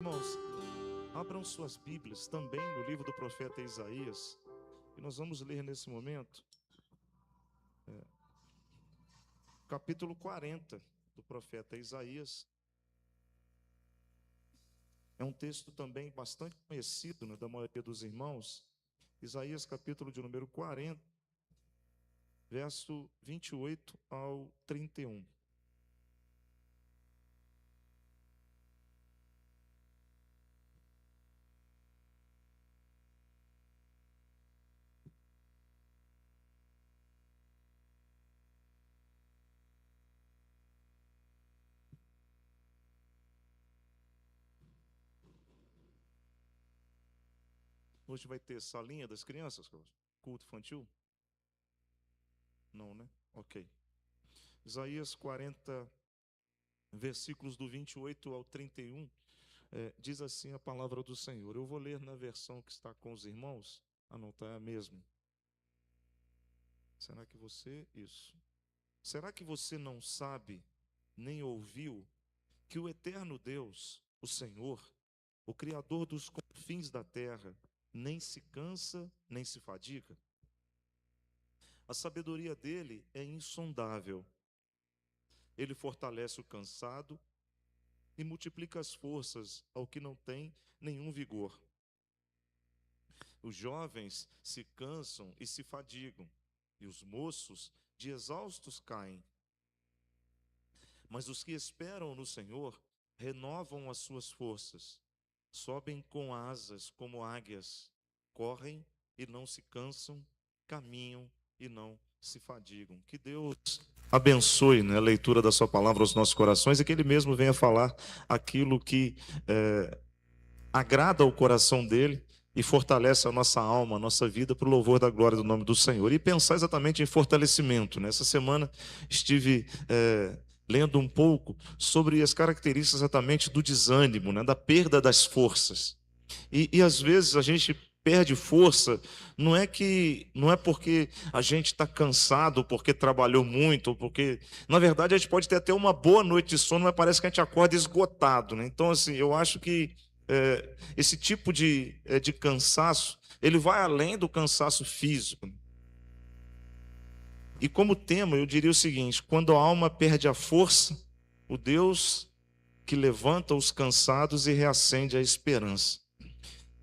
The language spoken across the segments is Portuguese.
Irmãos, abram suas Bíblias também no livro do profeta Isaías, e nós vamos ler nesse momento, capítulo 40 do profeta Isaías. É um texto também bastante conhecido, né, da maioria dos irmãos. Isaías, capítulo de número 40, verso 28 ao 31. Hoje vai ter salinha das crianças, culto infantil? Não, né? Ok. Isaías 40, versículos do 28 ao 31, diz assim a palavra do Senhor. Eu vou ler na versão que está com os irmãos. Não está a mesma. Será que você... Isso. Será que você não sabe, nem ouviu, que o eterno Deus, o Senhor, o Criador dos confins da terra, nem se cansa, nem se fadiga? A sabedoria dele é insondável. Ele fortalece o cansado e multiplica as forças ao que não tem nenhum vigor. Os jovens se cansam e se fadigam, e os moços de exaustos caem. Mas os que esperam no Senhor renovam as suas forças, sobem com asas como águias, correm e não se cansam, caminham e não se fadigam. Que Deus abençoe, né, a leitura da sua palavra aos nossos corações e que Ele mesmo venha falar aquilo que agrada ao coração dEle e fortalece a nossa alma, a nossa vida para o louvor da glória do nome do Senhor. E pensar exatamente em fortalecimento. Nessa semana estive lendo um pouco sobre as características exatamente do desânimo, né, da perda das forças. E às vezes a gente perde força, não é porque a gente está cansado, ou porque trabalhou muito, ou porque... Na verdade, a gente pode ter até uma boa noite de sono, mas parece que a gente acorda esgotado, né? Então, assim, eu acho que esse tipo de cansaço, ele vai além do cansaço físico. E como tema, eu diria o seguinte: quando a alma perde a força, o Deus que levanta os cansados e reacende a esperança.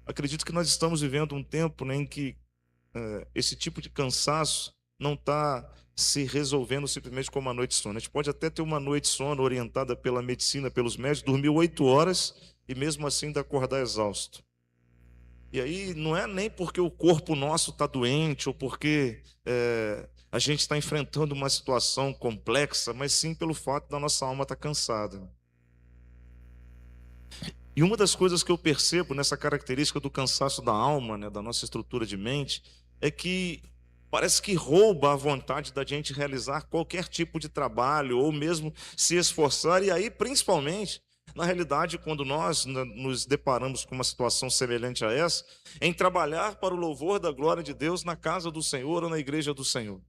Acredito que nós estamos vivendo um tempo, né, em que esse tipo de cansaço não está se resolvendo simplesmente com uma noite de sono. A gente pode até ter uma noite de sono orientada pela medicina, pelos médicos, dormir 8 horas e mesmo assim ainda acordar exausto. E aí não é nem porque o corpo nosso está doente ou porque a gente está enfrentando uma situação complexa, mas sim pelo fato da nossa alma estar cansada. E uma das coisas que eu percebo nessa característica do cansaço da alma, né, da nossa estrutura de mente, é que parece que rouba a vontade da gente realizar qualquer tipo de trabalho ou mesmo se esforçar. E aí, principalmente, na realidade, quando nós nos deparamos com uma situação semelhante a essa, em trabalhar para o louvor da glória de Deus na casa do Senhor ou na igreja do Senhor.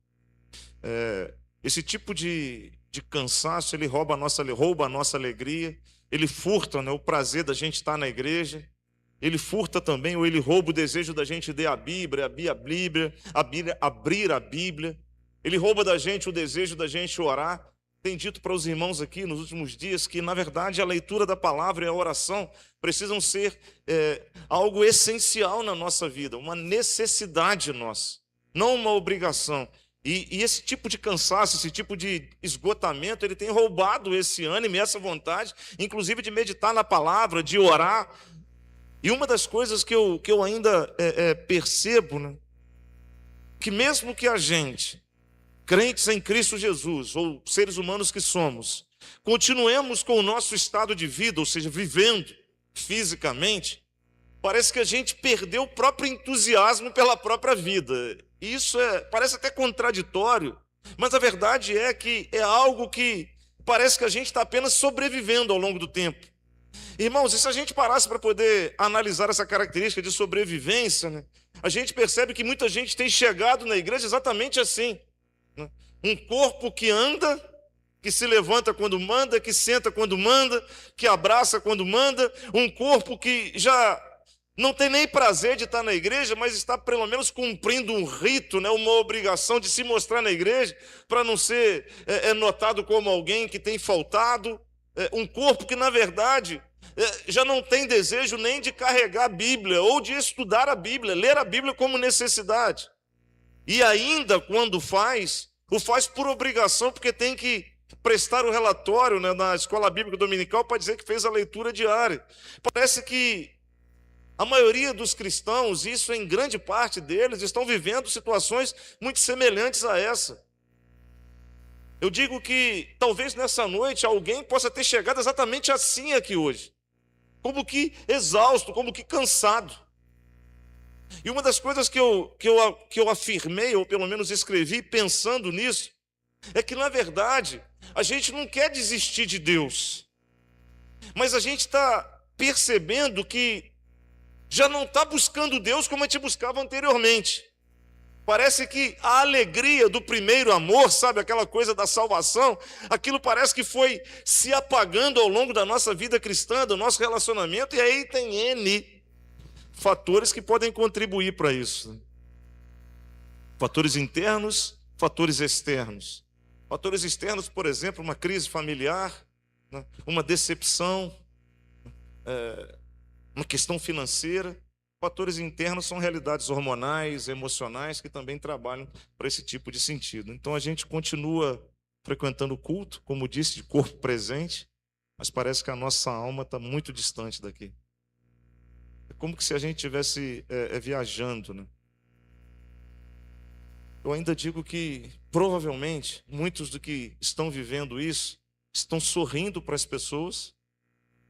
Esse tipo de cansaço, ele rouba a nossa alegria, ele furta, né, o prazer da gente estar na igreja, ele furta também, ou ele rouba o desejo da gente ler a Bíblia, abrir a Bíblia, ele rouba da gente o desejo da gente orar. Tem dito para os irmãos aqui nos últimos dias que, na verdade, a leitura da palavra e a oração precisam ser algo essencial na nossa vida, uma necessidade nossa, não uma obrigação. E esse tipo de cansaço, esse tipo de esgotamento, ele tem roubado esse ânimo e essa vontade, inclusive de meditar na palavra, de orar. E uma das coisas que eu ainda percebo, né, que mesmo que a gente, crentes em Cristo Jesus, ou seres humanos que somos, continuemos com o nosso estado de vida, ou seja, vivendo fisicamente, parece que a gente perdeu o próprio entusiasmo pela própria vida. Isso parece até contraditório, mas a verdade é que é algo que parece que a gente está apenas sobrevivendo ao longo do tempo. Irmãos, e se a gente parasse para poder analisar essa característica de sobrevivência, né, a gente percebe que muita gente tem chegado na igreja exatamente assim, né? Um corpo que anda, que se levanta quando manda, que senta quando manda, que abraça quando manda, um corpo que já não tem nem prazer de estar na igreja, mas está pelo menos cumprindo um rito, né, uma obrigação de se mostrar na igreja, para não ser notado como alguém que tem faltado, um corpo que, na verdade, já não tem desejo nem de carregar a Bíblia, ou de estudar a Bíblia, ler a Bíblia como necessidade. E ainda, quando faz, o faz por obrigação, porque tem que prestar o relatório, né, na escola bíblica dominical para dizer que fez a leitura diária. Parece que a maioria dos cristãos, isso em grande parte deles, estão vivendo situações muito semelhantes a essa. Eu digo que talvez nessa noite alguém possa ter chegado exatamente assim aqui hoje, como que exausto, como que cansado. E uma das coisas que eu afirmei, ou pelo menos escrevi pensando nisso, é que, na verdade, a gente não quer desistir de Deus, mas a gente está percebendo que já não está buscando Deus como a gente buscava anteriormente. Parece que a alegria do primeiro amor, sabe, aquela coisa da salvação, aquilo parece que foi se apagando ao longo da nossa vida cristã, do nosso relacionamento, e aí tem N fatores que podem contribuir para isso. Fatores internos, fatores externos. Fatores externos, por exemplo, uma crise familiar, né, uma decepção, uma questão financeira. Fatores internos são realidades hormonais, emocionais, que também trabalham para esse tipo de sentido. Então a gente continua frequentando o culto, como disse, de corpo presente, mas parece que a nossa alma está muito distante daqui. É como se a gente estivesse viajando, né? Eu ainda digo que, provavelmente, muitos do que estão vivendo isso estão sorrindo para as pessoas,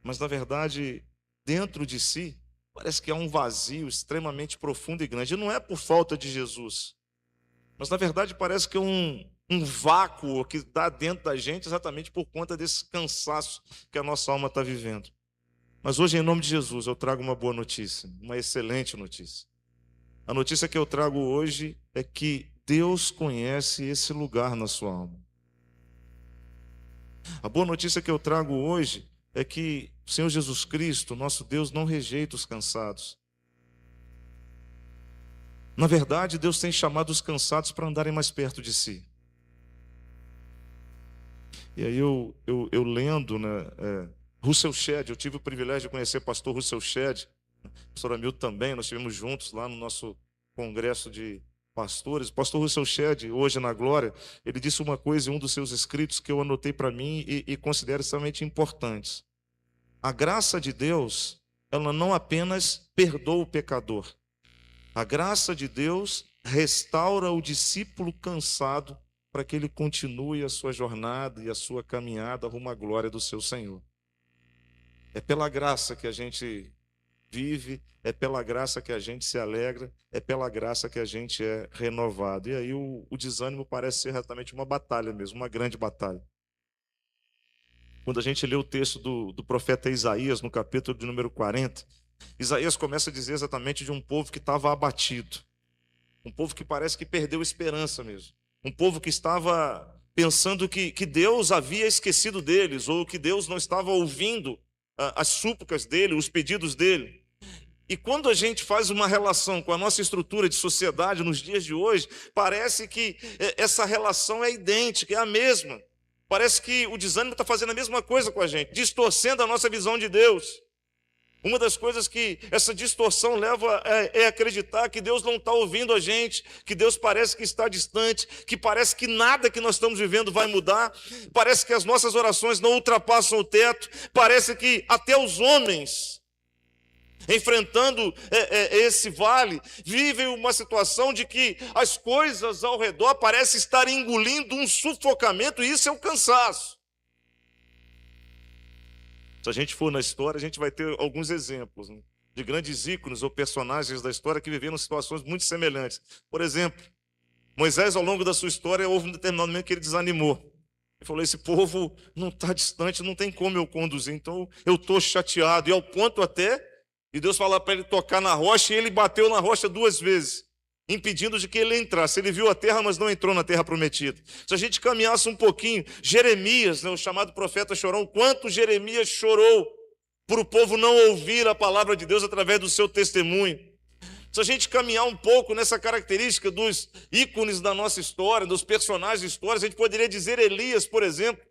mas, na verdade, dentro de si, parece que há um vazio extremamente profundo e grande. E não é por falta de Jesus, mas, na verdade, parece que é um vácuo que está dentro da gente exatamente por conta desse cansaço que a nossa alma está vivendo. Mas hoje, em nome de Jesus, eu trago uma boa notícia, uma excelente notícia. A notícia que eu trago hoje é que Deus conhece esse lugar na sua alma. A boa notícia que eu trago hoje é que o Senhor Jesus Cristo, nosso Deus, não rejeita os cansados. Na verdade, Deus tem chamado os cansados para andarem mais perto de si. E aí eu lendo, né, Russell Shedd, eu tive o privilégio de conhecer o pastor Russell Shedd, o pastor Hamilton também, nós estivemos juntos lá no nosso congresso de pastores. O pastor Russell Shedd, hoje na Glória, ele disse uma coisa em um dos seus escritos que eu anotei para mim e considero extremamente importantes. A graça de Deus, ela não apenas perdoa o pecador. A graça de Deus restaura o discípulo cansado para que ele continue a sua jornada e a sua caminhada rumo à glória do seu Senhor. É pela graça que a gente vive, é pela graça que a gente se alegra, é pela graça que a gente é renovado. E aí o desânimo parece ser exatamente uma batalha mesmo, uma grande batalha. Quando a gente lê o texto do profeta Isaías, no capítulo de número 40, Isaías começa a dizer exatamente de um povo que estava abatido, um povo que parece que perdeu esperança mesmo, um povo que estava pensando que Deus havia esquecido deles, ou que Deus não estava ouvindo as súplicas dele, os pedidos dele. E quando a gente faz uma relação com a nossa estrutura de sociedade nos dias de hoje, parece que essa relação é idêntica, é a mesma. Parece que o desânimo está fazendo a mesma coisa com a gente, distorcendo a nossa visão de Deus. Uma das coisas que essa distorção leva é acreditar que Deus não está ouvindo a gente, que Deus parece que está distante, que parece que nada que nós estamos vivendo vai mudar, parece que as nossas orações não ultrapassam o teto, parece que até os homens, enfrentando esse vale, vivem uma situação de que as coisas ao redor parecem estar engolindo um sufocamento, e isso é o cansaço. Se a gente for na história, a gente vai ter alguns exemplos, né, de grandes ícones ou personagens da história que viveram situações muito semelhantes. Por exemplo, Moisés, ao longo da sua história, houve um determinado momento que ele desanimou. Ele falou: esse povo não está distante, não tem como eu conduzir, então eu estou chateado. E ao ponto até de Deus falar para ele tocar na rocha, e ele bateu na rocha 2 vezes. impedindo de que ele entrasse. Ele viu a terra, mas não entrou na terra prometida. Se a gente caminhasse um pouquinho, Jeremias, né, o chamado profeta chorão, quanto Jeremias chorou por o povo não ouvir a palavra de Deus através do seu testemunho. Se a gente caminhar um pouco nessa característica dos ícones da nossa história, dos personagens da história, a gente poderia dizer Elias, por exemplo.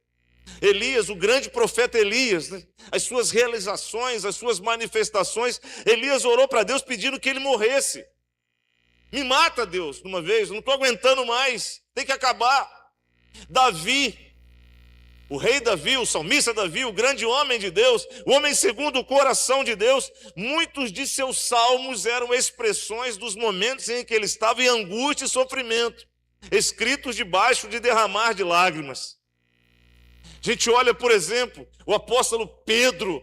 Elias, o grande profeta Elias, né? As suas realizações, as suas manifestações, Elias orou para Deus pedindo que ele morresse. Me mata, Deus, de uma vez, não estou aguentando mais, tem que acabar. Davi, o rei Davi, o salmista Davi, o grande homem de Deus, o homem segundo o coração de Deus, muitos de seus salmos eram expressões dos momentos em que ele estava em angústia e sofrimento, escritos debaixo de derramar de lágrimas. A gente olha, por exemplo, o apóstolo Pedro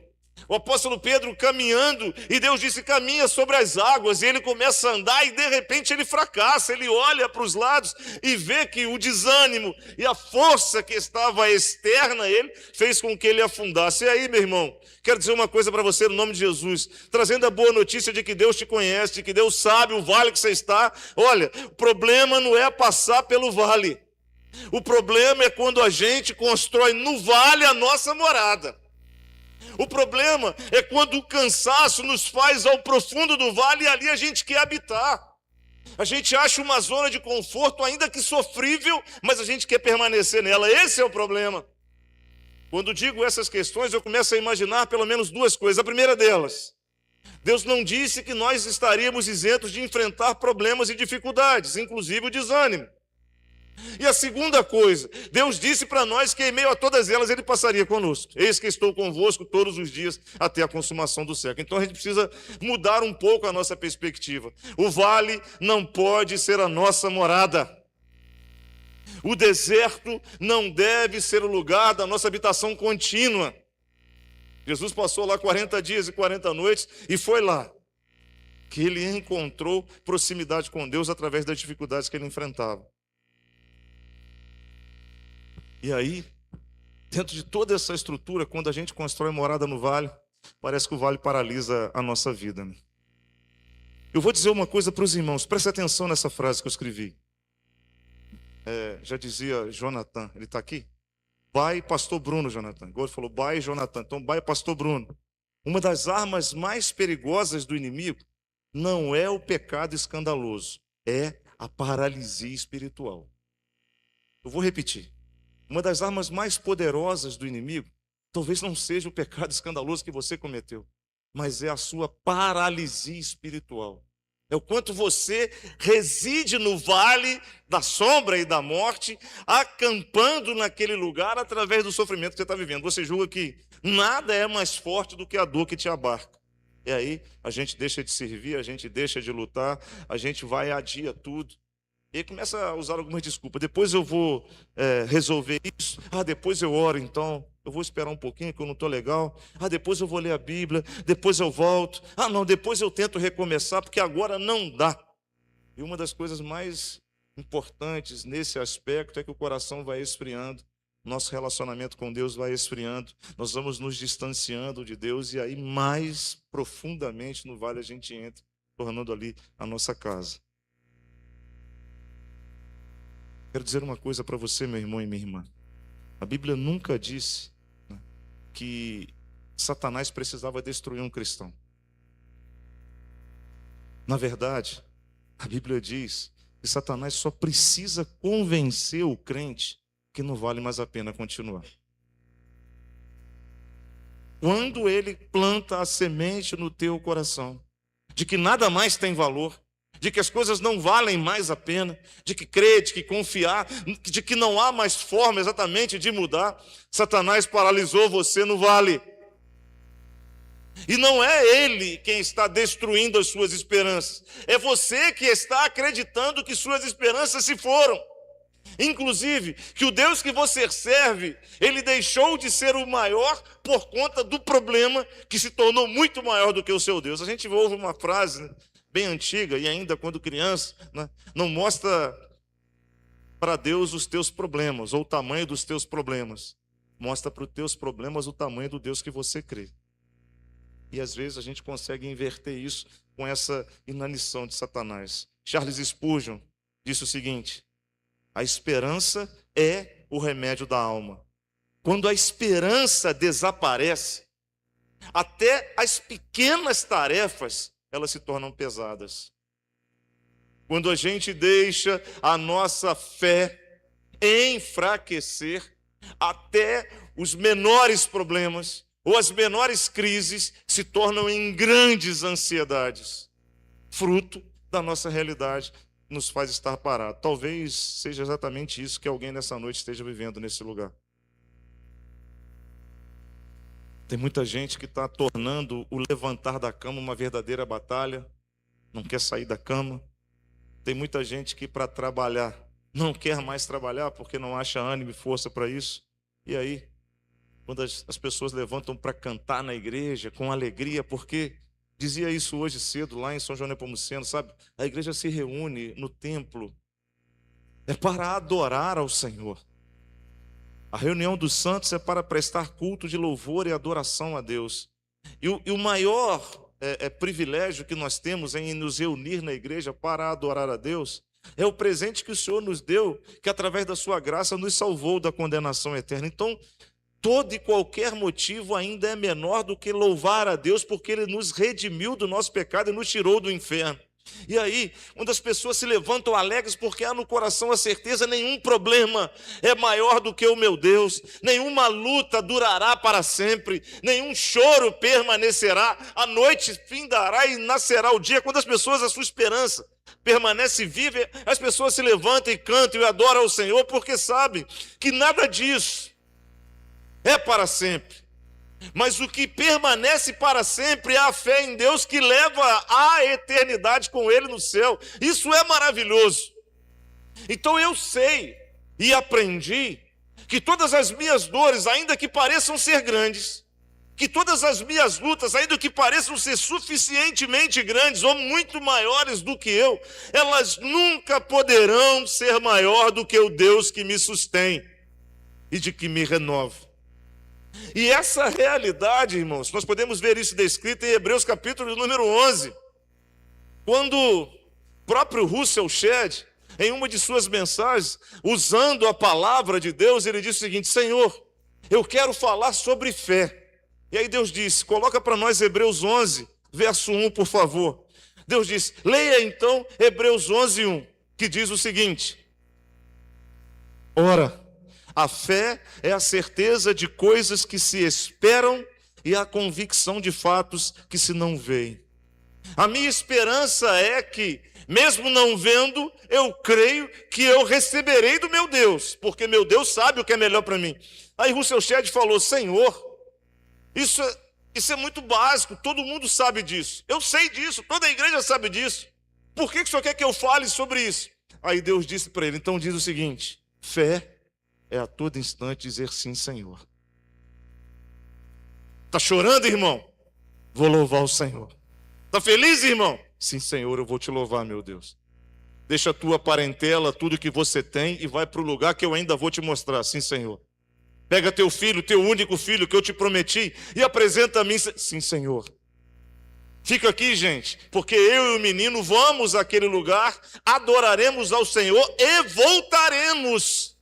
caminhando, e Deus disse, caminha sobre as águas, e ele começa a andar, e de repente ele fracassa, ele olha para os lados, e vê que o desânimo, e a força que estava externa a ele, fez com que ele afundasse. E aí, meu irmão, quero dizer uma coisa para você, no nome de Jesus, trazendo a boa notícia de que Deus te conhece, de que Deus sabe o vale que você está. Olha, o problema não é passar pelo vale, o problema é quando a gente constrói no vale a nossa morada. O problema é quando o cansaço nos faz ao profundo do vale e ali a gente quer habitar. A gente acha uma zona de conforto, ainda que sofrível, mas a gente quer permanecer nela. Esse é o problema. Quando digo essas questões, eu começo a imaginar pelo menos duas coisas. A primeira delas, Deus não disse que nós estaríamos isentos de enfrentar problemas e dificuldades, inclusive o desânimo. E a segunda coisa, Deus disse para nós que em meio a todas elas Ele passaria conosco. Eis que estou convosco todos os dias até a consumação do século. Então a gente precisa mudar um pouco a nossa perspectiva. O vale não pode ser a nossa morada. O deserto não deve ser o lugar da nossa habitação contínua. Jesus passou lá 40 dias e 40 noites e foi lá que Ele encontrou proximidade com Deus através das dificuldades que Ele enfrentava. E aí, dentro de toda essa estrutura, quando a gente constrói morada no vale, parece que o vale paralisa a nossa vida. Né? Eu vou dizer uma coisa para os irmãos, preste atenção nessa frase que eu escrevi. Já dizia Jonathan, ele está aqui? Bai, pastor Bruno, Jonathan. Agora ele falou, bai, Jonathan. Então, bai, pastor Bruno. Uma das armas mais perigosas do inimigo não é o pecado escandaloso, é a paralisia espiritual. Eu vou repetir. Uma das armas mais poderosas do inimigo, talvez não seja o pecado escandaloso que você cometeu, mas é a sua paralisia espiritual. É o quanto você reside no vale da sombra e da morte, acampando naquele lugar através do sofrimento que você está vivendo. Você julga que nada é mais forte do que a dor que te abarca. E aí a gente deixa de servir, a gente deixa de lutar, a gente vai e adia tudo. E aí começa a usar algumas desculpas. Depois eu vou resolver isso. Depois eu oro, então. Eu vou esperar um pouquinho que eu não estou legal. Depois eu vou ler a Bíblia. Depois eu volto. Não, depois eu tento recomeçar, porque agora não dá. E uma das coisas mais importantes nesse aspecto é que o coração vai esfriando. Nosso relacionamento com Deus vai esfriando. Nós vamos nos distanciando de Deus. E aí mais profundamente no vale a gente entra, tornando ali a nossa casa. Quero dizer uma coisa para você, meu irmão e minha irmã. A Bíblia nunca disse, né, que Satanás precisava destruir um cristão. Na verdade, a Bíblia diz que Satanás só precisa convencer o crente que não vale mais a pena continuar. Quando ele planta a semente no teu coração de que nada mais tem valor, de que as coisas não valem mais a pena, de que crer, de que confiar, de que não há mais forma exatamente de mudar, Satanás paralisou você no vale. E não é ele quem está destruindo as suas esperanças, é você que está acreditando que suas esperanças se foram. Inclusive, que o Deus que você serve, ele deixou de ser o maior por conta do problema que se tornou muito maior do que o seu Deus. A gente ouve uma frase, né, bem antiga, e ainda quando criança, né, não mostra para Deus os teus problemas, ou o tamanho dos teus problemas. Mostra para os teus problemas o tamanho do Deus que você crê. E às vezes a gente consegue inverter isso com essa inanição de Satanás. Charles Spurgeon disse o seguinte: a esperança é o remédio da alma. Quando a esperança desaparece, até as pequenas tarefas, elas se tornam pesadas. Quando a gente deixa a nossa fé enfraquecer, até os menores problemas ou as menores crises se tornam em grandes ansiedades. Fruto da nossa realidade nos faz estar parado. Talvez seja exatamente isso que alguém nessa noite esteja vivendo nesse lugar. Tem muita gente que está tornando o levantar da cama uma verdadeira batalha, não quer sair da cama. Tem muita gente que para trabalhar não quer mais trabalhar porque não acha ânimo e força para isso. E aí, quando as pessoas levantam para cantar na igreja com alegria, porque dizia isso hoje cedo lá em São João Nepomuceno, sabe? A igreja se reúne no templo, é para adorar ao Senhor. A reunião dos santos é para prestar culto de louvor e adoração a Deus. E o maior privilégio que nós temos em nos reunir na igreja para adorar a Deus é o presente que o Senhor nos deu, que através da sua graça nos salvou da condenação eterna. Então, todo e qualquer motivo ainda é menor do que louvar a Deus, porque Ele nos redimiu do nosso pecado e nos tirou do inferno. E aí, quando as pessoas se levantam alegres porque há no coração a certeza, nenhum problema é maior do que o meu Deus, nenhuma luta durará para sempre, nenhum choro permanecerá, a noite findará e nascerá o dia. Quando as pessoas, a sua esperança permanece viva, as pessoas se levantam e cantam e adoram ao Senhor, porque sabem que nada disso é para sempre. Mas o que permanece para sempre é a fé em Deus que leva à eternidade com Ele no céu. Isso é maravilhoso. Então eu sei e aprendi que todas as minhas dores, ainda que pareçam ser grandes, que todas as minhas lutas, ainda que pareçam ser suficientemente grandes ou muito maiores do que eu, elas nunca poderão ser maior do que o Deus que me sustém e de que me renova. E essa realidade, irmãos, nós podemos ver isso descrito em Hebreus capítulo número 11, quando o próprio Russell Shedd, em uma de suas mensagens, usando a palavra de Deus, ele disse o seguinte: Senhor, eu quero falar sobre fé. E aí Deus disse, coloca para nós Hebreus 11, verso 1, por favor. Deus disse, leia então Hebreus 11, 1, que diz o seguinte: ora, a fé é a certeza de coisas que se esperam e a convicção de fatos que se não veem. A minha esperança é que, mesmo não vendo, eu creio que eu receberei do meu Deus, porque meu Deus sabe o que é melhor para mim. Aí Russell Shedd falou, Senhor, isso é muito básico, todo mundo sabe disso. Eu sei disso, toda a igreja sabe disso. Por que o Senhor quer que eu fale sobre isso? Aí Deus disse para ele, então diz o seguinte: fé é a todo instante dizer sim, Senhor. Está chorando, irmão? Vou louvar o Senhor. Está feliz, irmão? Sim, Senhor, eu vou te louvar, meu Deus. Deixa a tua parentela, tudo que você tem, e vai para o lugar que eu ainda vou te mostrar. Sim, Senhor. Pega teu filho, teu único filho que eu te prometi, e apresenta a mim. Sim, Senhor. Fica aqui, gente, porque eu e o menino vamos àquele lugar, adoraremos ao Senhor e voltaremos.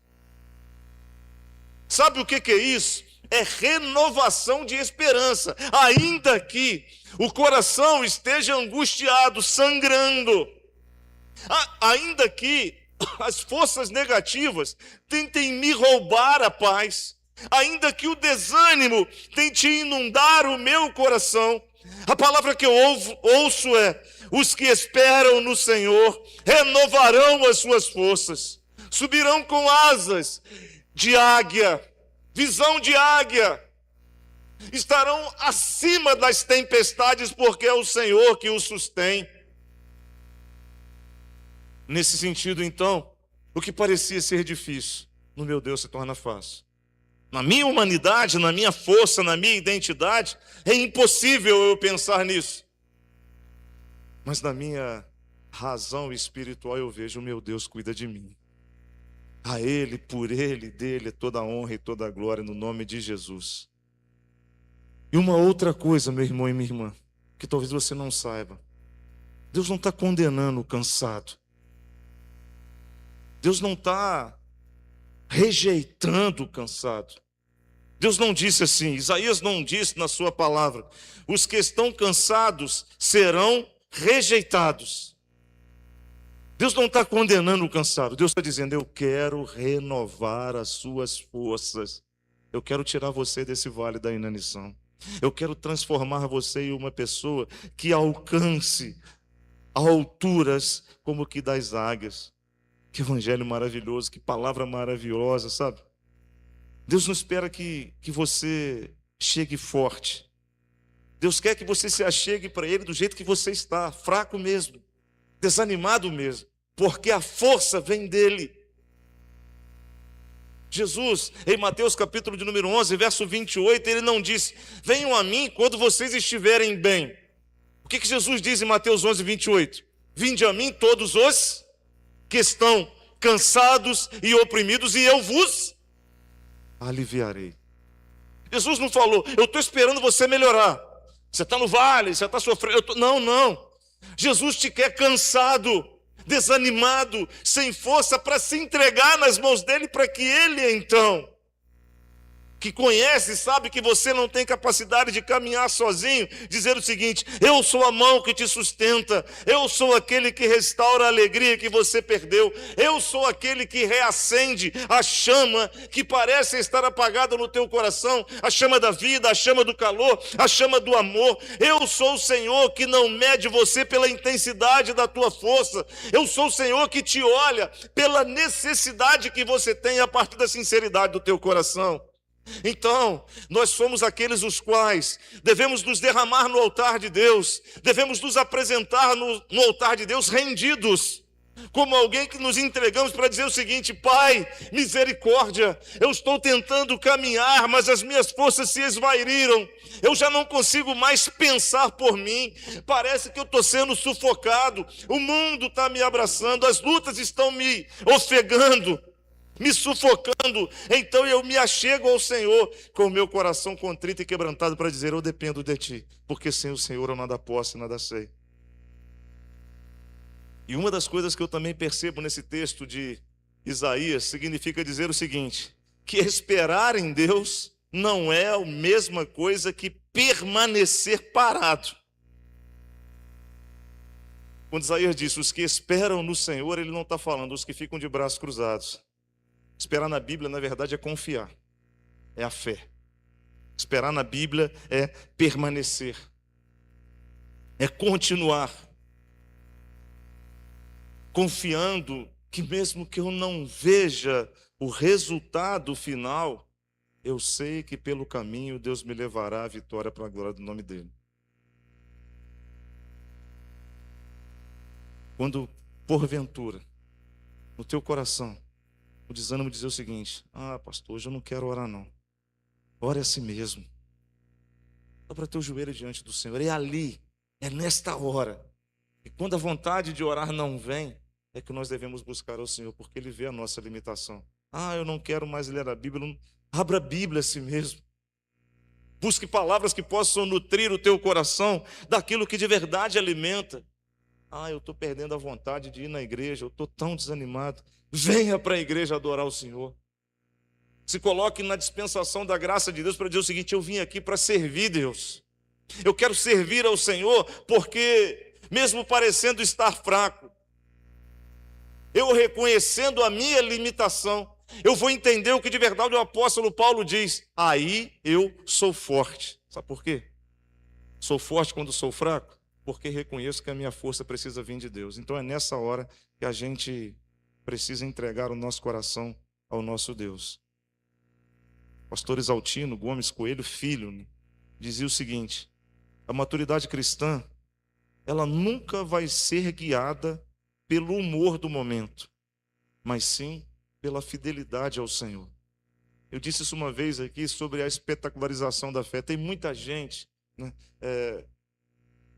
Sabe o que é isso? É renovação de esperança. Ainda que o coração esteja angustiado, sangrando, ainda que as forças negativas tentem me roubar a paz, ainda que o desânimo tente inundar o meu coração, a palavra que eu ouço é: os que esperam no Senhor renovarão as suas forças, subirão com asas de águia, visão de águia, estarão acima das tempestades, porque é o Senhor que os sustém. Nesse sentido, então, o que parecia ser difícil, no meu Deus se torna fácil. Na minha humanidade, na minha força, na minha identidade, é impossível eu pensar nisso. Mas na minha razão espiritual eu vejo, o meu Deus cuida de mim. A Ele, por Ele, dele, toda a honra e toda a glória no nome de Jesus. E uma outra coisa, meu irmão e minha irmã, que talvez você não saiba. Deus não está condenando o cansado. Deus não está rejeitando o cansado. Deus não disse assim, Isaías não disse na sua palavra: os que estão cansados serão rejeitados. Deus não está condenando o cansado. Deus está dizendo: eu quero renovar as suas forças. Eu quero tirar você desse vale da inanição. Eu quero transformar você em uma pessoa que alcance alturas como que das águias. Que evangelho maravilhoso, que palavra maravilhosa, sabe? Deus não espera que você chegue forte. Deus quer que você se achegue para Ele do jeito que você está, fraco mesmo, desanimado mesmo, porque a força vem dEle. Jesus, em Mateus capítulo de número 11, verso 28, Ele não disse: venham a mim quando vocês estiverem bem. O que Jesus diz em Mateus 11, 28? Vinde a mim todos os que estão cansados e oprimidos, e eu vos aliviarei. Jesus não falou: eu estou esperando você melhorar. Você está no vale, você está sofrendo. Não. Jesus te quer cansado, desanimado, sem força, para se entregar nas mãos dele, para que ele então, que conhece, sabe que você não tem capacidade de caminhar sozinho, dizer o seguinte: eu sou a mão que te sustenta, eu sou aquele que restaura a alegria que você perdeu, eu sou aquele que reacende a chama que parece estar apagada no teu coração, a chama da vida, a chama do calor, a chama do amor. Eu sou o Senhor que não mede você pela intensidade da tua força, eu sou o Senhor que te olha pela necessidade que você tem a partir da sinceridade do teu coração. Então, nós somos aqueles os quais devemos nos derramar no altar de Deus, devemos nos apresentar no altar de Deus rendidos, como alguém que nos entregamos para dizer o seguinte: Pai, misericórdia, eu estou tentando caminhar, mas as minhas forças se esvaíram, eu já não consigo mais pensar por mim, parece que eu estou sendo sufocado, o mundo está me abraçando, as lutas estão me ofegando, me sufocando. Então eu me achego ao Senhor com o meu coração contrito e quebrantado para dizer: eu dependo de Ti, porque sem o Senhor eu nada posso e nada sei. E uma das coisas que eu também percebo nesse texto de Isaías significa dizer o seguinte: que esperar em Deus não é a mesma coisa que permanecer parado. Quando Isaías diz os que esperam no Senhor, ele não está falando os que ficam de braços cruzados. Esperar na Bíblia, na verdade, é confiar, é a fé. Esperar na Bíblia é permanecer, é continuar, confiando que mesmo que eu não veja o resultado final, eu sei que pelo caminho Deus me levará à vitória para a glória do nome dEle. Quando, porventura, no teu coração, o desânimo dizer o seguinte: pastor, hoje eu não quero orar não. Ore a si mesmo. Dobra teu joelho diante do Senhor. É ali, é nesta hora. E quando a vontade de orar não vem, é que nós devemos buscar ao Senhor, porque Ele vê a nossa limitação. Eu não quero mais ler a Bíblia. Não... Abra a Bíblia a si mesmo. Busque palavras que possam nutrir o teu coração daquilo que de verdade alimenta. Eu estou perdendo a vontade de ir na igreja, eu estou tão desanimado. Venha para a igreja adorar o Senhor. Se coloque na dispensação da graça de Deus para dizer o seguinte: eu vim aqui para servir Deus. Eu quero servir ao Senhor, porque mesmo parecendo estar fraco, eu reconhecendo a minha limitação, eu vou entender o que de verdade o apóstolo Paulo diz: aí eu sou forte. Sabe por quê? Sou forte quando sou fraco? Porque reconheço que a minha força precisa vir de Deus. Então é nessa hora que a gente precisa entregar o nosso coração ao nosso Deus. Pastor Exaltino Gomes Coelho Filho dizia o seguinte: a maturidade cristã, ela nunca vai ser guiada pelo humor do momento, mas sim pela fidelidade ao Senhor. Eu disse isso uma vez aqui sobre a espetacularização da fé. Tem muita gente, né,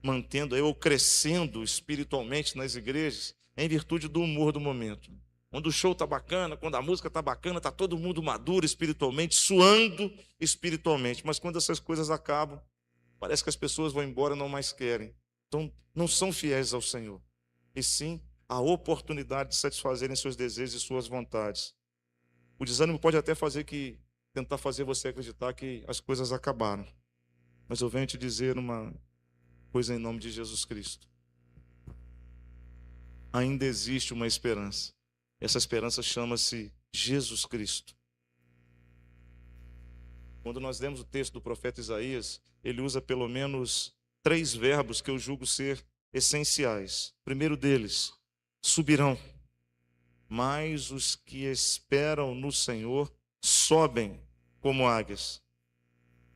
mantendo ou crescendo espiritualmente nas igrejas em virtude do humor do momento. Quando o show está bacana, quando a música está bacana, está todo mundo maduro espiritualmente, suando espiritualmente. Mas quando essas coisas acabam, parece que as pessoas vão embora e não mais querem. Então, não são fiéis ao Senhor, e sim a oportunidade de satisfazerem seus desejos e suas vontades. O desânimo pode até tentar fazer você acreditar que as coisas acabaram. Mas eu venho te dizer uma coisa em nome de Jesus Cristo. Ainda existe uma esperança. Essa esperança chama-se Jesus Cristo. Quando nós lemos o texto do profeta Isaías, ele usa pelo menos 3 verbos que eu julgo ser essenciais. O primeiro deles, subirão. Mas os que esperam no Senhor sobem como águias.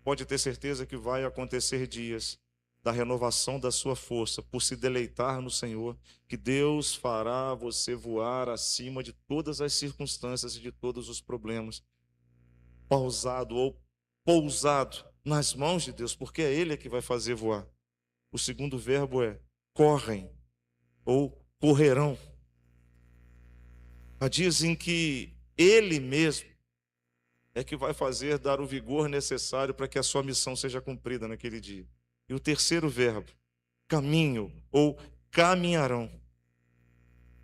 Pode ter certeza que vai acontecer dias da renovação da sua força, por se deleitar no Senhor, que Deus fará você voar acima de todas as circunstâncias e de todos os problemas. Pausado ou pousado nas mãos de Deus, porque é Ele que vai fazer voar. O segundo verbo é correm ou correrão. Há dias em que Ele mesmo é que vai fazer dar o vigor necessário para que a sua missão seja cumprida naquele dia. E o terceiro verbo, caminho ou caminharão.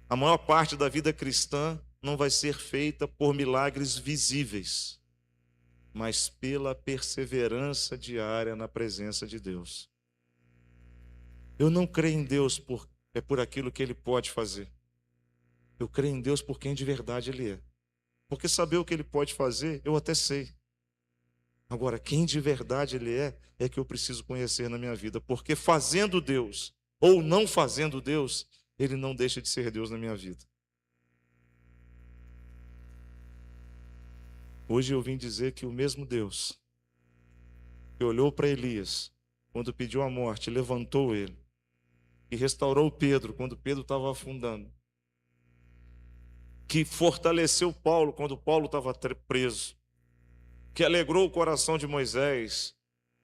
A maior parte da vida cristã não vai ser feita por milagres visíveis, mas pela perseverança diária na presença de Deus. Eu não creio em Deus por aquilo que Ele pode fazer. Eu creio em Deus por quem de verdade Ele é. Porque saber o que Ele pode fazer, eu até sei. Agora, quem de verdade Ele é que eu preciso conhecer na minha vida. Porque fazendo Deus ou não fazendo Deus, Ele não deixa de ser Deus na minha vida. Hoje eu vim dizer que o mesmo Deus que olhou para Elias quando pediu a morte, levantou ele, que restaurou Pedro quando Pedro estava afundando, que fortaleceu Paulo quando Paulo estava preso, que alegrou o coração de Moisés,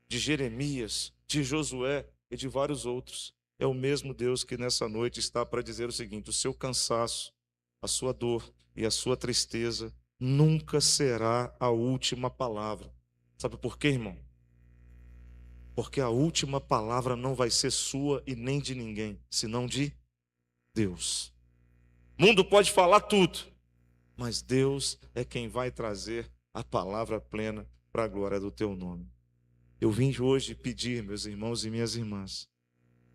de Jeremias, de Josué e de vários outros. É o mesmo Deus que nessa noite está para dizer o seguinte: o seu cansaço, a sua dor e a sua tristeza nunca será a última palavra. Sabe por quê, irmão? Porque a última palavra não vai ser sua e nem de ninguém, senão de Deus. O mundo pode falar tudo, mas Deus é quem vai trazer a palavra plena para a glória do teu nome. Eu vim hoje pedir, meus irmãos e minhas irmãs,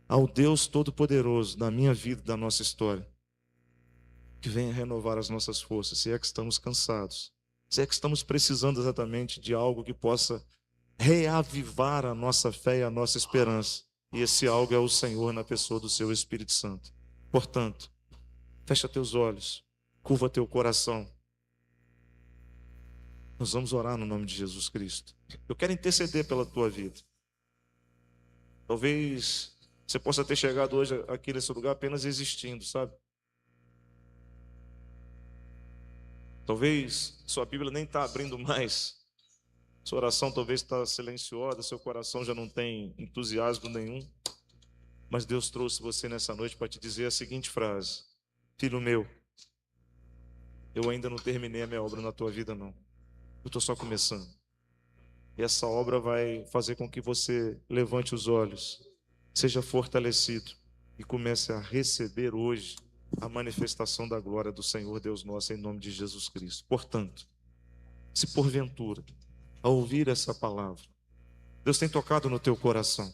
ao Deus Todo-Poderoso da minha vida e da nossa história, que venha renovar as nossas forças, se é que estamos cansados, se é que estamos precisando exatamente de algo que possa reavivar a nossa fé e a nossa esperança. E esse algo é o Senhor na pessoa do seu Espírito Santo. Portanto, fecha teus olhos, curva teu coração. Nós vamos orar no nome de Jesus Cristo. Eu quero interceder pela tua vida. Talvez você possa ter chegado hoje aqui nesse lugar apenas existindo, sabe? Talvez sua Bíblia nem está abrindo mais. Sua oração talvez está silenciosa, seu coração já não tem entusiasmo nenhum. Mas Deus trouxe você nessa noite para te dizer a seguinte frase: filho meu, eu ainda não terminei a minha obra na tua vida, não. Eu estou só começando. E essa obra vai fazer com que você levante os olhos, seja fortalecido e comece a receber hoje a manifestação da glória do Senhor Deus nosso, em nome de Jesus Cristo. Portanto, se porventura, ao ouvir essa palavra, Deus tem tocado no teu coração,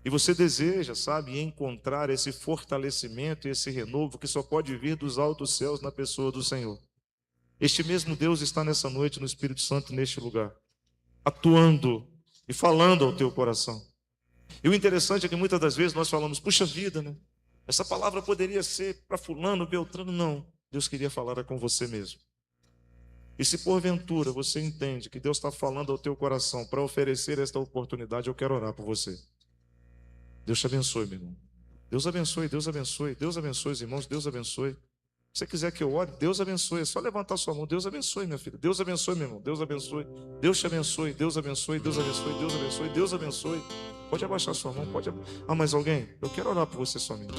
e você deseja, sabe, encontrar esse fortalecimento e esse renovo que só pode vir dos altos céus na pessoa do Senhor. Este mesmo Deus está nessa noite no Espírito Santo, neste lugar, atuando e falando ao teu coração. E o interessante é que muitas das vezes nós falamos: puxa vida, né? Essa palavra poderia ser para fulano, Beltrano. Não, Deus queria falar com você mesmo. E se porventura você entende que Deus está falando ao teu coração para oferecer esta oportunidade, eu quero orar por você. Deus te abençoe, meu irmão. Deus abençoe, Deus abençoe, Deus abençoe os irmãos, Deus abençoe. Se você quiser que eu ore, Deus abençoe. É só levantar sua mão. Deus abençoe, minha filha. Deus abençoe, meu irmão. Deus abençoe. Deus te abençoe, Deus abençoe, Deus abençoe, Deus abençoe, Deus abençoe. Pode abaixar sua mão, pode. Ah, mais alguém? Eu quero orar por você somente.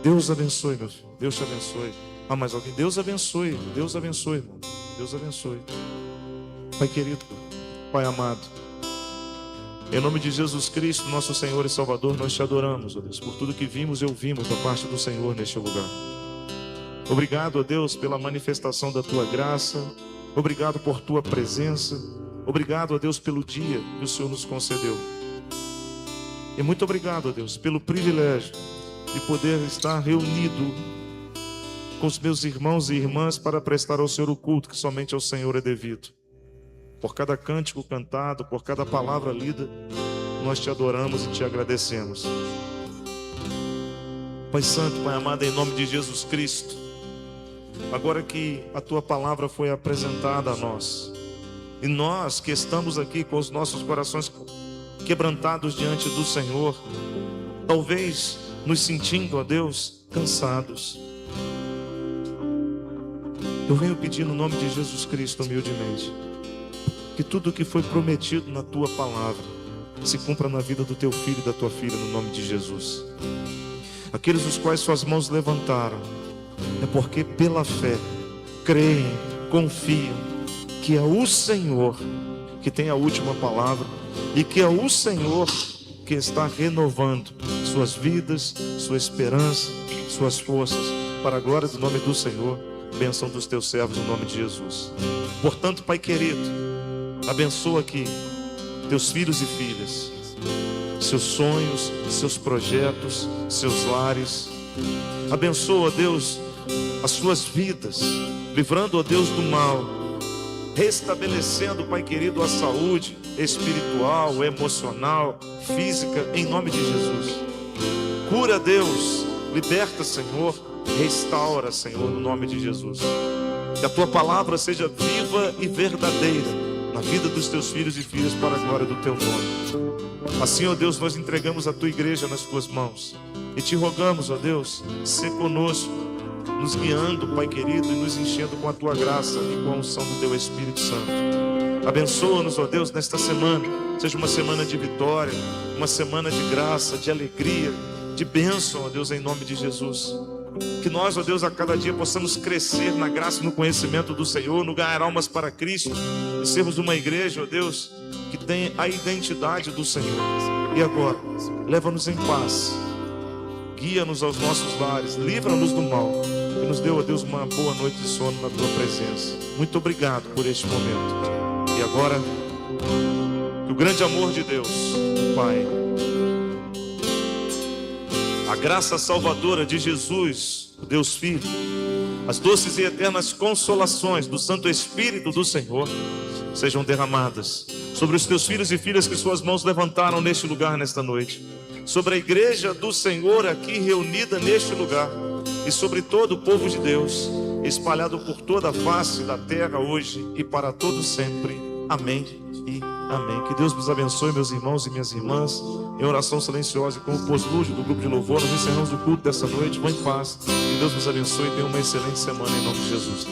Deus abençoe, meu filho. Deus te abençoe. Ah, mais alguém? Deus abençoe, irmão. Deus abençoe. Pai querido, Pai amado, Em nome de Jesus Cristo, nosso Senhor e Salvador, nós te adoramos, ó Deus, por tudo que vimos e ouvimos da parte do Senhor neste lugar. Obrigado, ó Deus, pela manifestação da tua graça. Obrigado por tua presença. Obrigado, ó Deus, pelo dia que o Senhor nos concedeu. E muito obrigado, ó Deus, pelo privilégio de poder estar reunido com os meus irmãos e irmãs para prestar ao Senhor o culto que somente ao Senhor é devido. Por cada cântico cantado, por cada palavra lida, nós te adoramos e te agradecemos. Pai Santo, Pai amado, em nome de Jesus Cristo, agora que a tua palavra foi apresentada a nós, e nós que estamos aqui com os nossos corações quebrantados diante do Senhor, talvez nos sentindo, ó Deus, cansados, eu venho pedir no nome de Jesus Cristo humildemente, que tudo o que foi prometido na tua palavra se cumpra na vida do teu filho e da tua filha, no nome de Jesus. Aqueles os quais suas mãos levantaram, é porque pela fé creem, confiam que é o Senhor que tem a última palavra e que é o Senhor que está renovando suas vidas, sua esperança, suas forças, para a glória do nome do Senhor. Bênção dos teus servos no nome de Jesus. Portanto, Pai querido, abençoa aqui teus filhos e filhas, seus sonhos, seus projetos, seus lares. Abençoa, Deus, as suas vidas, livrando, ó Deus, do mal, restabelecendo, Pai querido, a saúde espiritual, emocional, física, em nome de Jesus. Cura, Deus, liberta, Senhor, restaura, Senhor, no nome de Jesus. Que a tua palavra seja viva e verdadeira na vida dos teus filhos e filhas, para a glória do teu nome. Assim, ó Deus, nós entregamos a tua igreja nas tuas mãos e te rogamos, ó Deus, ser conosco, nos guiando, Pai querido, e nos enchendo com a tua graça e com a unção do teu Espírito Santo. Abençoa-nos, ó Deus, nesta semana. Seja uma semana de vitória, uma semana de graça, de alegria, de bênção, ó Deus, em nome de Jesus. Que nós, ó Deus, a cada dia possamos crescer na graça e no conhecimento do Senhor, no ganhar almas para Cristo, e sermos uma igreja, ó Deus, que tem a identidade do Senhor. E agora, leva-nos em paz, guia-nos aos nossos lares, livra-nos do mal, e nos dê, ó Deus, uma boa noite de sono na tua presença. Muito obrigado por este momento. E agora, que o grande amor de Deus, Pai, a graça salvadora de Jesus, o Deus Filho, as doces e eternas consolações do Santo Espírito do Senhor sejam derramadas sobre os teus filhos e filhas que suas mãos levantaram neste lugar nesta noite, sobre a igreja do Senhor aqui reunida neste lugar e sobre todo o povo de Deus espalhado por toda a face da terra hoje e para todo sempre. Amém e amém. Que Deus nos abençoe, meus irmãos e minhas irmãs. Em oração silenciosa e com o pós-lúdio do grupo de louvor, nós encerramos o culto dessa noite. Vão em paz. Que Deus nos abençoe e tenha uma excelente semana em nome de Jesus.